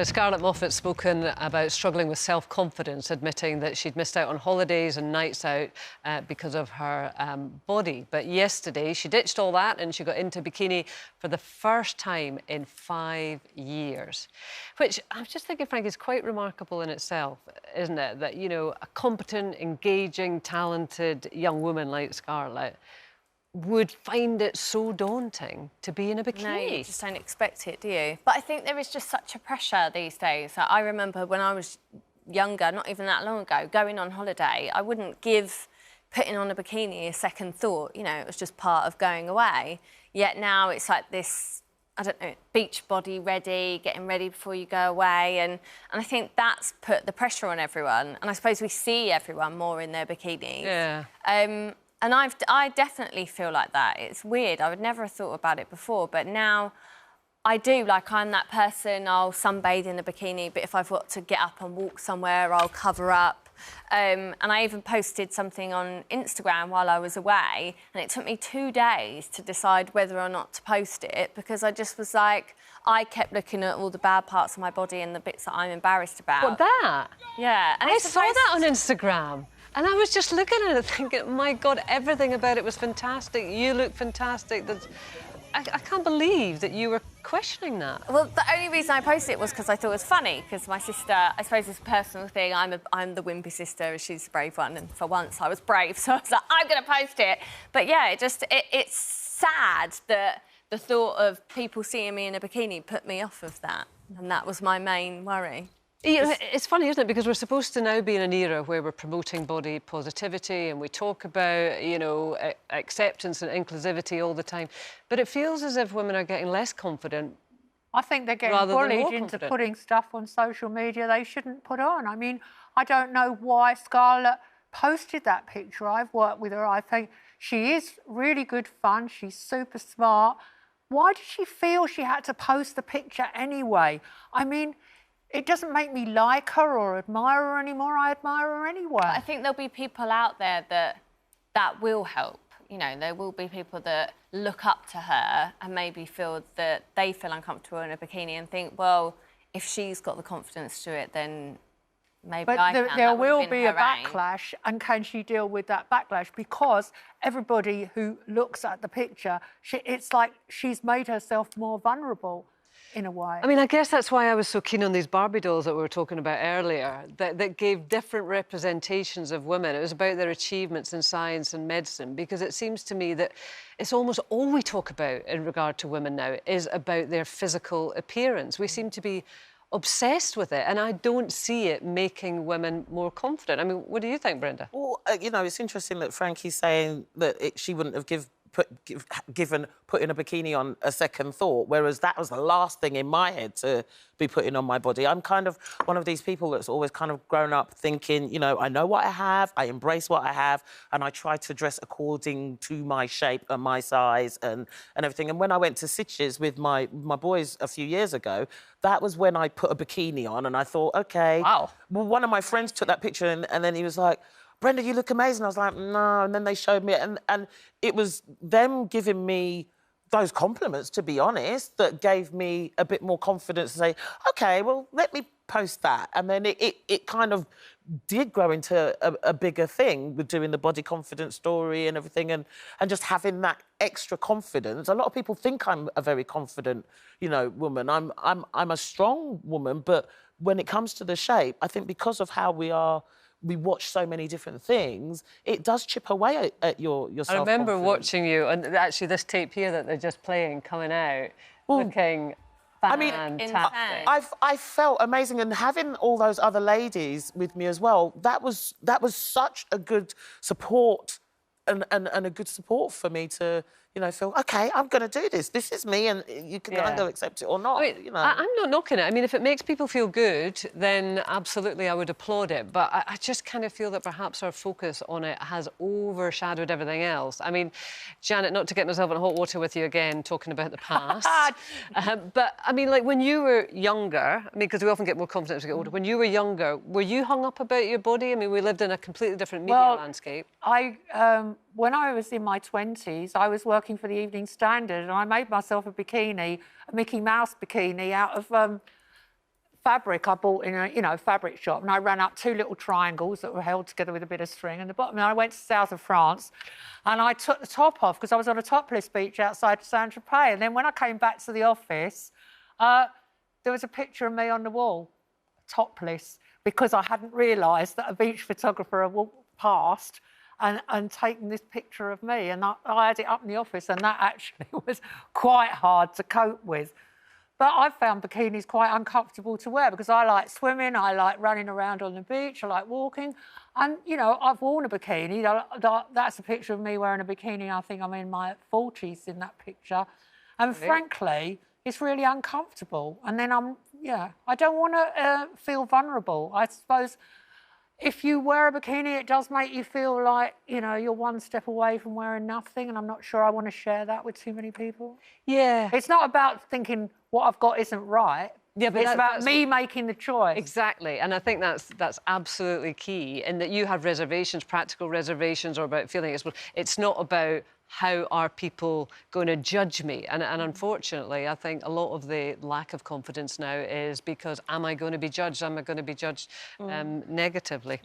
Scarlett Moffatt's spoken about struggling with self-confidence, admitting that she'd missed out on holidays and nights out because of her body. But yesterday, she ditched all that and she got into bikini for the first time in 5 years. Which, I'm just thinking, Frank, is quite remarkable in itself, isn't it? That, you know, a competent, engaging, talented young woman like Scarlett would find it so daunting to be in a bikini. No, you just don't expect it, do you? But I think there is just such a pressure these days. Like, I remember when I was younger, not even that long ago, going on holiday, I wouldn't give putting on a bikini a second thought. You know, it was just part of going away. Yet now it's like this, I don't know, beach body ready, getting ready before you go away. And I think that's put the pressure on everyone. And I suppose we see everyone more in their bikinis. Yeah. And I definitely feel like that. It's weird. I would never have thought about it before, but now I do. Like, I'm that person, I'll sunbathe in a bikini, but if I've got to get up and walk somewhere, I'll cover up. And I even posted something on Instagram while I was away, and it took me 2 days to decide whether or not to post it, because I just was like, I kept looking at all the bad parts of my body and the bits that I'm embarrassed about. What, that? Yeah. And I saw that on Instagram. And I was just looking at it thinking, my God, everything about it was fantastic. You look fantastic. I can't believe that you were questioning that. Well, the only reason I posted it was because I thought it was funny, because my sister, I suppose it's a personal thing, I'm the wimpy sister, she's the brave one, and for once I was brave, so I was like, I'm going to post it. But yeah, it's sad that the thought of people seeing me in a bikini put me off of that, and that was my main worry. You know, it's funny, isn't it? Because we're supposed to now be in an era where we're promoting body positivity and we talk about, you know, acceptance and inclusivity all the time. But it feels as if women are getting less confident. I think they're getting bullied into putting stuff on social media they shouldn't put on. I mean, I don't know why Scarlett posted that picture. I've worked with her. I think she is really good fun. She's super smart. Why did she feel she had to post the picture anyway? I mean, it doesn't make me like her or admire her anymore. I admire her anyway. I think there'll be people out there that will help. You know, there will be people that look up to her and maybe feel that they feel uncomfortable in a bikini and think, well, if she's got the confidence to it, then maybe I can. But there will be a backlash, and can she deal with that backlash? Because everybody who looks at the picture, it's like she's made herself more vulnerable. In a way. I mean, I guess that's why I was so keen on these Barbie dolls that we were talking about earlier, that gave different representations of women. It was about their achievements in science and medicine, because it seems to me that it's almost all we talk about in regard to women now is about their physical appearance. We seem to be obsessed with it, and I don't see it making women more confident. I mean, what do you think, Brenda? Well, you know, it's interesting that Frankie's saying that she wouldn't have given putting a bikini on a second thought, whereas that was the last thing in my head to be putting on my body. I'm kind of one of these people that's always kind of grown up thinking, you know, I know what I have, I embrace what I have, and I try to dress according to my shape and my size and everything. And when I went to Sitges with my boys a few years ago, that was when I put a bikini on, and I thought, OK. Wow. Well, one of my friends took that picture, and then he was like, Brenda, you look amazing. I was like, no. And then they showed me it. And it was them giving me those compliments, to be honest, that gave me a bit more confidence to say, OK, well, let me post that. And then it kind of did grow into a bigger thing with doing the body confidence story and everything, and just having that extra confidence. A lot of people think I'm a very confident, you know, woman. I'm a strong woman, but when it comes to the shape, I think because of how we watch so many different things, it does chip away at your self-confidence. I remember watching you, and actually this tape here that they're just playing, coming out, looking fantastic. I felt amazing, and having all those other ladies with me as well, that was such a good support and a good support for me to, you know, feel, OK, I'm going to do this. This is me, and you can either accept it or not, I mean, you know. I'm not knocking it. I mean, if it makes people feel good, then absolutely I would applaud it. But I just kind of feel that perhaps our focus on it has overshadowed everything else. I mean, Janet, not to get myself in hot water with you again, talking about the past. But, I mean, like, when you were younger, I mean, because we often get more confident as we get older, when you were younger, were you hung up about your body? I mean, we lived in a completely different media landscape. When I was in my 20s, I was working for the Evening Standard, and I made myself a bikini, a Mickey Mouse bikini, out of fabric I bought in a, fabric shop, and I ran up 2 little triangles that were held together with a bit of string and the bottom. And I went to south of France, and I took the top off because I was on a topless beach outside Saint-Tropez. And then when I came back to the office, there was a picture of me on the wall, topless, because I hadn't realised that a beach photographer had walked past and taken this picture of me. And I had it up in the office, and that actually was quite hard to cope with. But I found bikinis quite uncomfortable to wear because I like swimming, I like running around on the beach, I like walking. And, I've worn a bikini. That's a picture of me wearing a bikini. I think I'm in my 40s in that picture. And frankly, it's really uncomfortable. And then I don't want to feel vulnerable. I suppose if you wear a bikini, it does make you feel like, you're one step away from wearing nothing, and I'm not sure I want to share that with too many people. Yeah. It's not about thinking what I've got isn't right. Yeah, but it's about me making the choice. Exactly, and I think that's absolutely key, in that you have reservations, practical reservations, or about feeling exposed. It's not about how are people going to judge me? And unfortunately, I think a lot of the lack of confidence now is because, am I going to be judged? Am I going to be judged negatively?